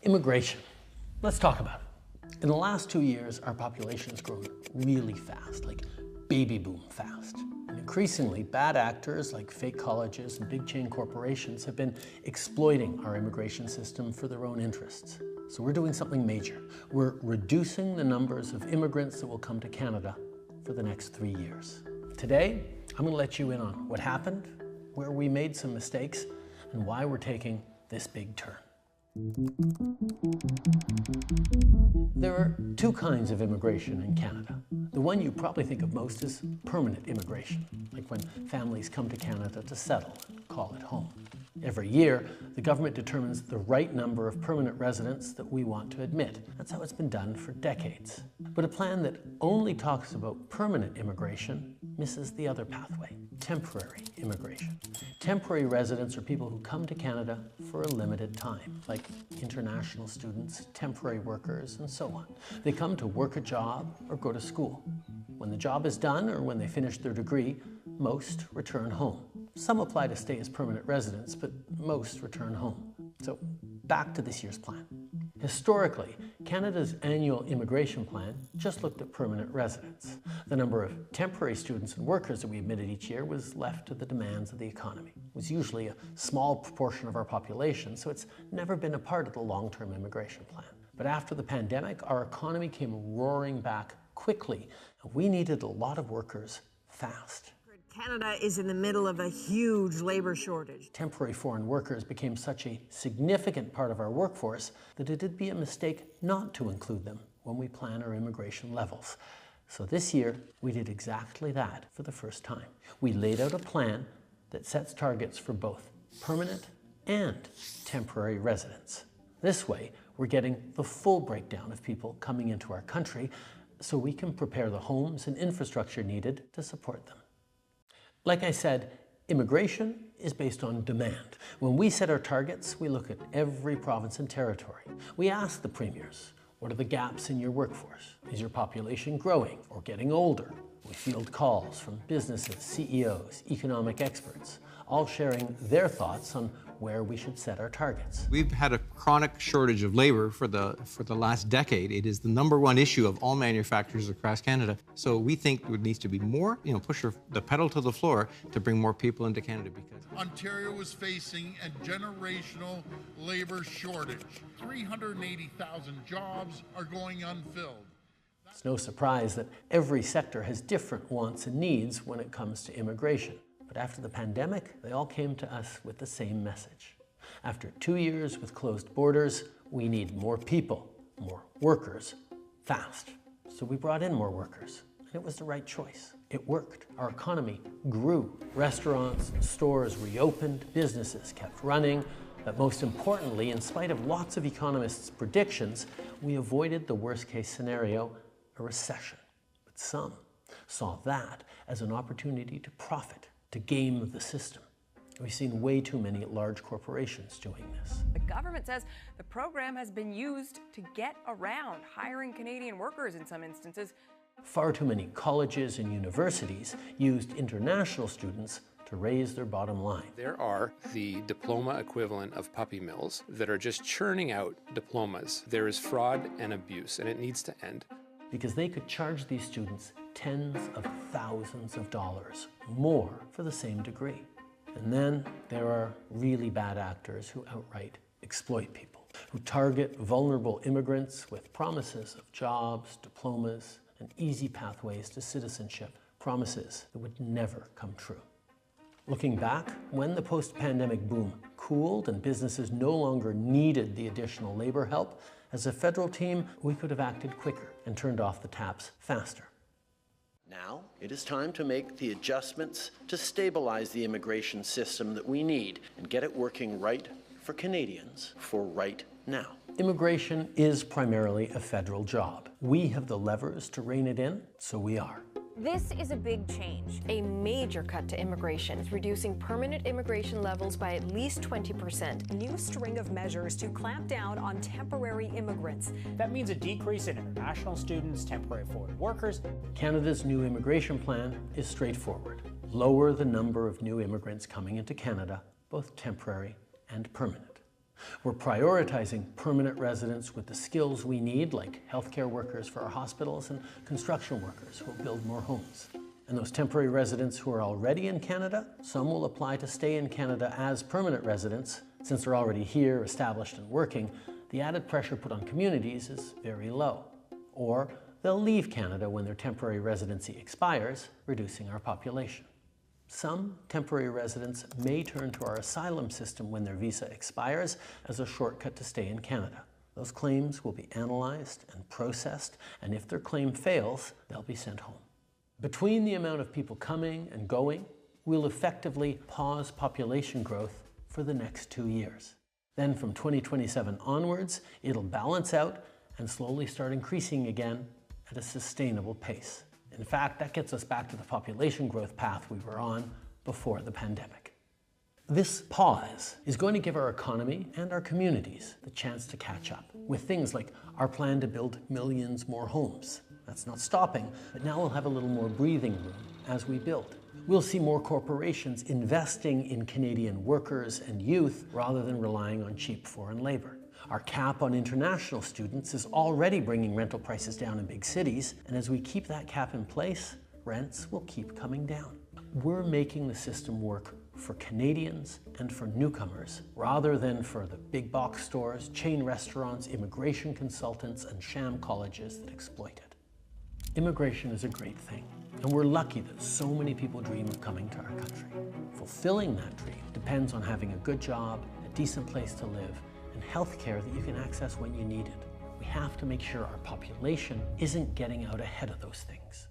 Immigration. Let's talk about it. In the last 2 years, our population has grown really fast, like baby boom fast. And increasingly, bad actors like fake colleges and big chain corporations have been exploiting our immigration system for their own interests. So we're doing something major. We're reducing the numbers of immigrants that will come to Canada for the next 3 years. Today, I'm going to let you in on what happened, where we made some mistakes, and why we're taking this big turn. There are two kinds of immigration in Canada. The one you probably think of most is permanent immigration, like when families come to Canada to settle and call it home. Every year, the government determines the right number of permanent residents that we want to admit. That's how it's been done for decades. But a plan that only talks about permanent immigration misses the other pathway, temporary immigration. Temporary residents are people who come to Canada for a limited time, like international students, temporary workers, and so on. They come to work a job or go to school. When the job is done or when they finish their degree, most return home. Some apply to stay as permanent residents, but most return home. So back to this year's plan. Historically, Canada's annual immigration plan just looked at permanent residents. The number of temporary students and workers that we admitted each year was left to the demands of the economy. It was usually a small proportion of our population, so it's never been a part of the long-term immigration plan. But after the pandemic, our economy came roaring back quickly, and we needed a lot of workers fast. Canada is in the middle of a huge labor shortage. Temporary foreign workers became such a significant part of our workforce that it'd be a mistake not to include them when we plan our immigration levels. So this year, we did exactly that for the first time. We laid out a plan that sets targets for both permanent and temporary residents. This way, we're getting the full breakdown of people coming into our country so we can prepare the homes and infrastructure needed to support them. Like I said, immigration is based on demand. When we set our targets, we look at every province and territory. We ask the premiers, what are the gaps in your workforce? Is your population growing or getting older? We field calls from businesses, CEOs, economic experts, all sharing their thoughts on where we should set our targets. We've had a chronic shortage of labor for the last decade. It is the #1 issue of all manufacturers across Canada. So we think there needs to be more, push the pedal to the floor to bring more people into Canada because Ontario is facing a generational labor shortage. 380,000 jobs are going unfilled. It's no surprise that every sector has different wants and needs when it comes to immigration. But after the pandemic, they all came to us with the same message. After 2 years with closed borders, we need more people, more workers, fast. So we brought in more workers, and it was the right choice. It worked. Our economy grew. Restaurants and stores reopened, businesses kept running, but most importantly, in spite of lots of economists' predictions, we avoided the worst-case scenario, a recession. But some saw that as an opportunity to profit, to game the system. We've seen way too many large corporations doing this. The government says the program has been used to get around hiring Canadian workers in some instances. Far too many colleges and universities used international students to raise their bottom line. There are the diploma equivalent of puppy mills that are just churning out diplomas. There is fraud and abuse, and it needs to end. Because they could charge these students tens of thousands of dollars more for the same degree. And then there are really bad actors who outright exploit people, who target vulnerable immigrants with promises of jobs, diplomas, and easy pathways to citizenship, promises that would never come true. Looking back, when the post-pandemic boom cooled and businesses no longer needed the additional labor help, as a federal team, we could have acted quicker and turned off the taps faster. Now, it is time to make the adjustments to stabilize the immigration system that we need and get it working right for Canadians for right now. Immigration is primarily a federal job. We have the levers to rein it in, so we are. This is a big change. A major cut to immigration, reducing permanent immigration levels by at least 20%. A new string of measures to clamp down on temporary immigrants. That means a decrease in international students, temporary foreign workers. Canada's new immigration plan is straightforward. Lower the number of new immigrants coming into Canada, both temporary and permanent. We're prioritizing permanent residents with the skills we need, like healthcare workers for our hospitals and construction workers who will build more homes. And those temporary residents who are already in Canada, some will apply to stay in Canada as permanent residents. Since they're already here, established and working, the added pressure put on communities is very low. Or they'll leave Canada when their temporary residency expires, reducing our population. Some temporary residents may turn to our asylum system when their visa expires as a shortcut to stay in Canada. Those claims will be analyzed and processed, and if their claim fails, they'll be sent home. Between the amount of people coming and going, we'll effectively pause population growth for the next 2 years. Then from 2027 onwards, it'll balance out and slowly start increasing again at a sustainable pace. In fact, that gets us back to the population growth path we were on before the pandemic. This pause is going to give our economy and our communities the chance to catch up with things like our plan to build millions more homes. That's not stopping, but now we'll have a little more breathing room as we build. We'll see more corporations investing in Canadian workers and youth rather than relying on cheap foreign labor. Our cap on international students is already bringing rental prices down in big cities, and as we keep that cap in place, rents will keep coming down. We're making the system work for Canadians and for newcomers, rather than for the big box stores, chain restaurants, immigration consultants, and sham colleges that exploit it. Immigration is a great thing, and we're lucky that so many people dream of coming to our country. Fulfilling that dream depends on having a good job, a decent place to live, and health care that you can access when you need it. We have to make sure our population isn't getting out ahead of those things.